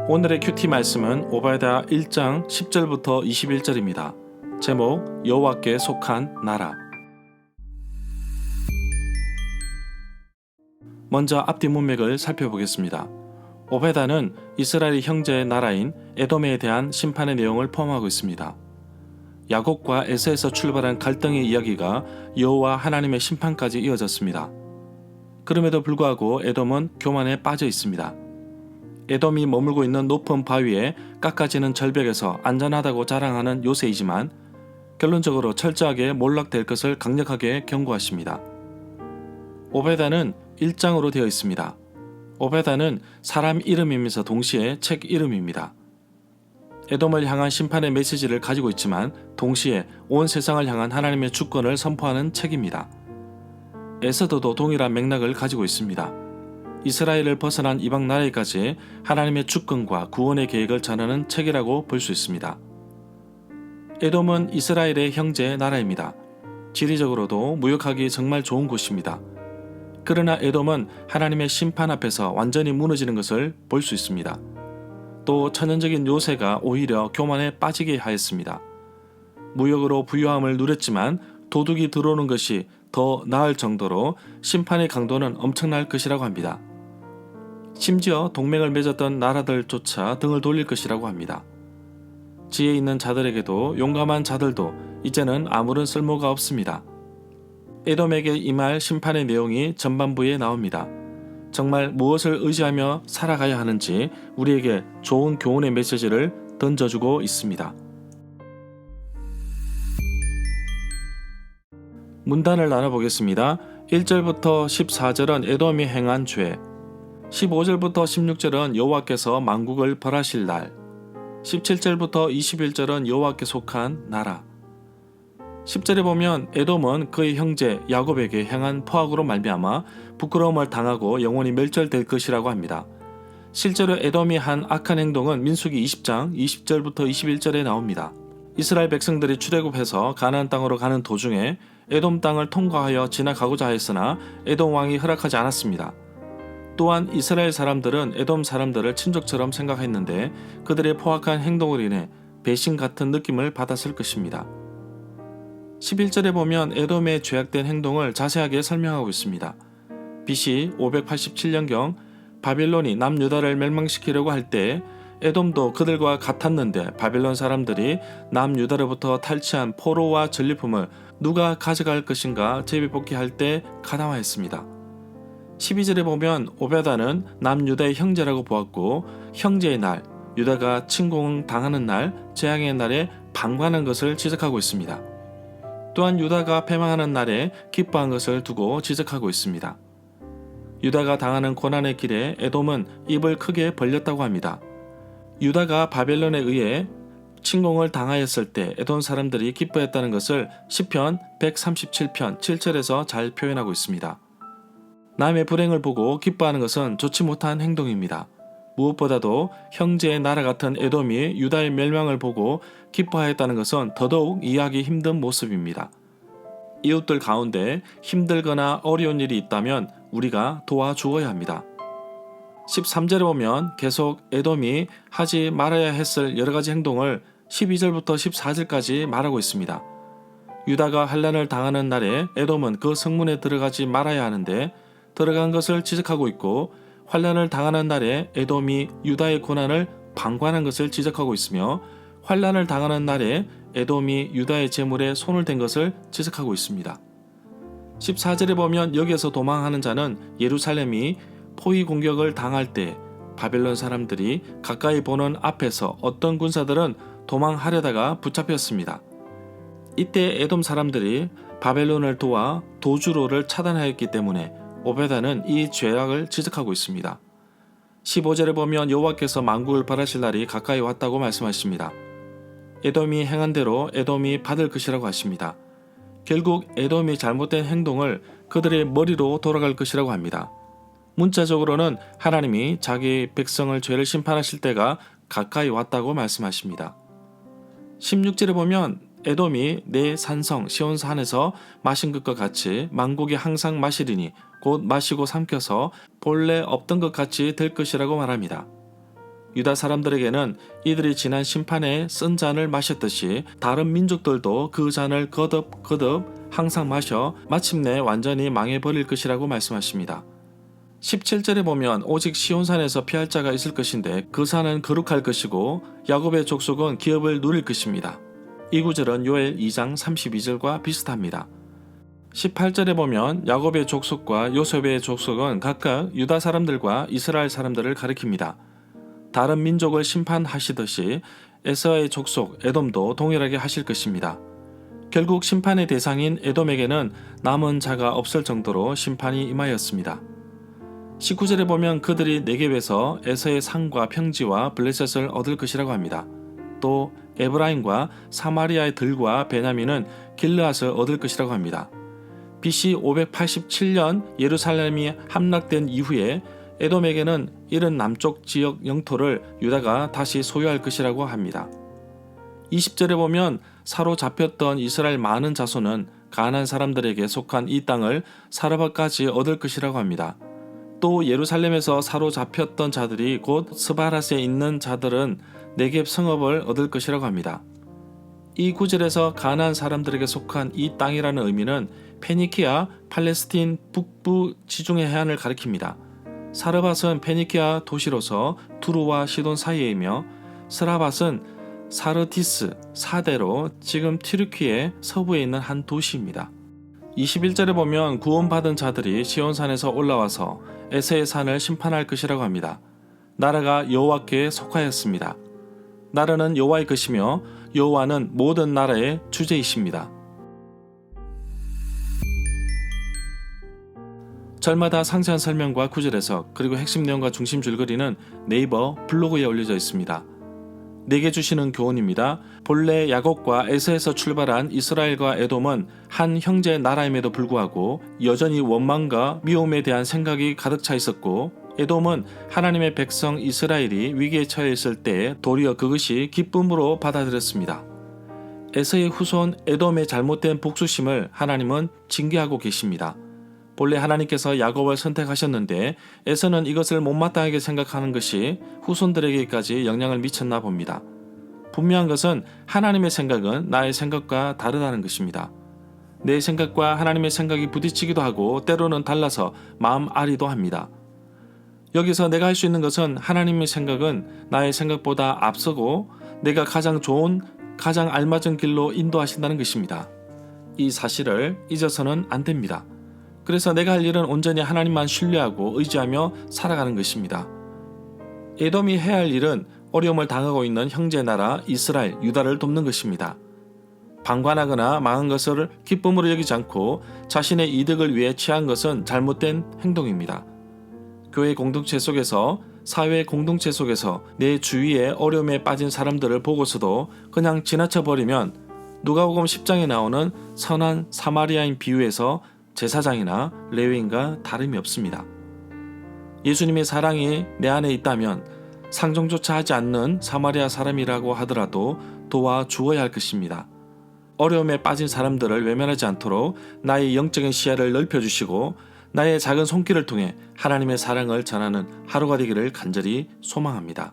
오늘의 큐티 말씀은 오바댜 1장 10절부터 21절입니다. 제목 여호와께 속한 나라. 먼저 앞뒤 문맥을 살펴보겠습니다. 오베다는 이스라엘 형제의 나라인 에돔에 대한 심판의 내용을 포함하고 있습니다. 야곱과 에서에서 출발한 갈등의 이야기가 여호와 하나님의 심판까지 이어졌습니다. 그럼에도 불구하고 에돔은 교만에 빠져 있습니다. 에돔이 머물고 있는 높은 바위에 깎아지는 절벽에서 안전하다고 자랑하는 요새이지만 결론적으로 철저하게 몰락될 것을 강력하게 경고하십니다. 오베다는 1장으로 되어 있습니다. 오베다는 사람 이름이면서 동시에 책 이름입니다. 에돔을 향한 심판의 메시지를 가지고 있지만 동시에 온 세상을 향한 하나님의 주권을 선포하는 책입니다. 에서도도 동일한 맥락을 가지고 있습니다. 이스라엘을 벗어난 이방 나라에까지 하나님의 주권과 구원의 계획을 전하는 책이라고 볼 수 있습니다. 에돔은 이스라엘의 형제 나라입니다. 지리적으로도 무역하기 정말 좋은 곳입니다. 그러나 에돔은 하나님의 심판 앞에서 완전히 무너지는 것을 볼 수 있습니다. 또 천연적인 요새가 오히려 교만에 빠지게 하였습니다. 무역으로 부유함을 누렸지만 도둑이 들어오는 것이 더 나을 정도로 심판의 강도는 엄청날 것이라고 합니다. 심지어 동맹을 맺었던 나라들조차 등을 돌릴 것이라고 합니다. 지혜 있는 자들에게도 용감한 자들도 이제는 아무런 쓸모가 없습니다. 에돔에게 임할 심판의 내용이 전반부에 나옵니다. 정말 무엇을 의지하며 살아가야 하는지 우리에게 좋은 교훈의 메시지를 던져주고 있습니다. 문단을 나눠보겠습니다. 1절부터 14절은 에돔이 행한 죄, 15절부터 16절은 여호와께서 만국을 벌하실 날, 17절부터 21절은 여호와께 속한 나라. 10절에 보면 에돔은 그의 형제 야곱에게 행한 포악으로 말미암아 부끄러움을 당하고 영원히 멸절될 것이라고 합니다. 실제로 에돔이 한 악한 행동은 민수기 20장 20절부터 21절에 나옵니다. 이스라엘 백성들이 출애굽해서 가나안 땅으로 가는 도중에 에돔 땅을 통과하여 지나가고자 하였으나 에돔 왕이 허락하지 않았습니다. 또한 이스라엘 사람들은 에돔 사람들을 친족처럼 생각했는데 그들의 포악한 행동으로 인해 배신 같은 느낌을 받았을 것입니다. 11절에 보면 에돔의 죄악된 행동을 자세하게 설명하고 있습니다. BC 587년경 바빌론이 남유다를 멸망시키려고 할 때 에돔도 그들과 같았는데 바빌론 사람들이 남유다로부터 탈취한 포로와 전리품을 누가 가져갈 것인가 제비뽑기할 때 가담하였습니다. 12절에 보면 오베다는 남유다의 형제라고 보았고 형제의 날, 유다가 침공 당하는 날, 재앙의 날에 방관한 것을 지적하고 있습니다. 또한 유다가 패망하는 날에 기뻐한 것을 두고 지적하고 있습니다. 유다가 당하는 고난의 길에 에돔은 입을 크게 벌렸다고 합니다. 유다가 바벨론에 의해 침공을 당하였을 때 에돔 사람들이 기뻐했다는 것을 시편 137편 7절에서 잘 표현하고 있습니다. 남의 불행을 보고 기뻐하는 것은 좋지 못한 행동입니다. 무엇보다도 형제의 나라 같은 에돔이 유다의 멸망을 보고 기뻐하였다는 것은 더더욱 이해하기 힘든 모습입니다. 이웃들 가운데 힘들거나 어려운 일이 있다면 우리가 도와주어야 합니다. 13절에 보면 계속 에돔이 하지 말아야 했을 여러가지 행동을 12절부터 14절까지 말하고 있습니다. 유다가 환난을 당하는 날에 에돔은 그 성문에 들어가지 말아야 하는데 들어간 것을 지적하고 있고 환난을 당하는 날에 에돔이 유다의 고난을 방관한 것을 지적하고 있으며 환난을 당하는 날에 에돔이 유다의 재물에 손을 댄 것을 지적하고 있습니다. 14절에 보면 여기에서 도망하는 자는 예루살렘이 포위 공격을 당할 때 바벨론 사람들이 가까이 보는 앞에서 어떤 군사들은 도망하려다가 붙잡혔습니다. 이때 에돔 사람들이 바벨론을 도와 도주로를 차단하였기 때문에 오베다는 이 죄악을 지적하고 있습니다. 15절에 보면 여호와께서 만국을 벌하실 날이 가까이 왔다고 말씀하십니다. 에돔이 행한 대로 에돔이 받을 것이라고 하십니다. 결국 에돔이 잘못된 행동을 그들의 머리로 돌아갈 것이라고 합니다. 문자적으로는 하나님이 자기 백성을 죄를 심판하실 때가 가까이 왔다고 말씀하십니다. 16절에 보면 에돔이 내 산성 시온산에서 마신 것과 같이 만국이 항상 마시리니 곧 마시고 삼켜서 본래 없던 것 같이 될 것이라고 말합니다. 유다 사람들에게는 이들이 지난 심판에 쓴 잔을 마셨듯이 다른 민족들도 그 잔을 거듭 항상 마셔 마침내 완전히 망해버릴 것이라고 말씀하십니다. 17절에 보면 오직 시온산에서 피할 자가 있을 것인데 그 산은 거룩할 것이고 야곱의 족속은 기업을 누릴 것입니다. 이 구절은 요엘 2장 32절과 비슷합니다. 18절에 보면 야곱의 족속과 요셉의 족속은 각각 유다 사람들과 이스라엘 사람들을 가리킵니다. 다른 민족을 심판하시듯이 에서의 족속 에돔도 동일하게 하실 것입니다. 결국 심판의 대상인 에돔에게는 남은 자가 없을 정도로 심판이 임하였습니다. 19절에 보면 그들이 네겝에서 에서의 상과 평지와 블레셋을 얻을 것이라고 합니다. 또 에브라임과 사마리아의 들과 베냐민은 길르앗을 얻을 것이라고 합니다. BC 587년 예루살렘이 함락된 이후에 에돔에게는 이른 남쪽 지역 영토를 유다가 다시 소유할 것이라고 합니다. 20절에 보면 사로잡혔던 이스라엘 많은 자손은 가나안 사람들에게 속한 이 땅을 사르밧까지 얻을 것이라고 합니다. 또 예루살렘에서 사로잡혔던 자들이 곧 스바랏에 있는 자들은 네겝 성읍을 얻을 것이라고 합니다. 이 구절에서 가나안 사람들에게 속한 이 땅이라는 의미는 페니키아, 팔레스틴 북부 지중해 해안을 가리킵니다. 사르밧은 페니키아 도시로서 두루와 시돈 사이이며 스라밧은 사르디스, 사대로 지금 튀르키예 서부에 있는 한 도시입니다. 21절에 보면 구원받은 자들이 시온산에서 올라와서 에세의 산을 심판할 것이라고 합니다. 나라가 여호와께 속하였습니다. 나라는 여호와의 것이며 여호와는 모든 나라의 주제이십니다. 절마다 상세한 설명과 구절에서 그리고 핵심 내용과 중심 줄거리는 네이버 블로그에 올려져 있습니다. 내게 주시는 교훈입니다. 본래 야곱과 에서에서 출발한 이스라엘과 에돔은 한 형제 나라임에도 불구하고 여전히 원망과 미움에 대한 생각이 가득 차 있었고 에돔은 하나님의 백성 이스라엘이 위기에 처해 있을 때 도리어 그것이 기쁨으로 받아들였습니다. 에서의 후손 에돔의 잘못된 복수심을 하나님은 징계하고 계십니다. 본래 하나님께서 야곱을 선택하셨는데 에서는 이것을 못마땅하게 생각하는 것이 후손들에게까지 영향을 미쳤나 봅니다. 분명한 것은 하나님의 생각은 나의 생각과 다르다는 것입니다. 내 생각과 하나님의 생각이 부딪히기도 하고 때로는 달라서 마음 아리도 합니다. 여기서 내가 할 수 있는 것은 하나님의 생각은 나의 생각보다 앞서고 내가 가장 좋은, 가장 알맞은 길로 인도하신다는 것입니다. 이 사실을 잊어서는 안 됩니다. 그래서 내가 할 일은 온전히 하나님만 신뢰하고 의지하며 살아가는 것입니다. 에돔이 해야 할 일은 어려움을 당하고 있는 형제 나라 이스라엘, 유다를 돕는 것입니다. 방관하거나 망한 것을 기쁨으로 여기지 않고 자신의 이득을 위해 취한 것은 잘못된 행동입니다. 교회 공동체 속에서, 사회 공동체 속에서 내 주위에 어려움에 빠진 사람들을 보고서도 그냥 지나쳐버리면 누가복음 10장에 나오는 선한 사마리아인 비유에서 제사장이나 레위인과 다름이 없습니다. 예수님의 사랑이 내 안에 있다면 상종조차 하지 않는 사마리아 사람이라고 하더라도 도와주어야 할 것입니다. 어려움에 빠진 사람들을 외면하지 않도록 나의 영적인 시야를 넓혀주시고 나의 작은 손길을 통해 하나님의 사랑을 전하는 하루가 되기를 간절히 소망합니다.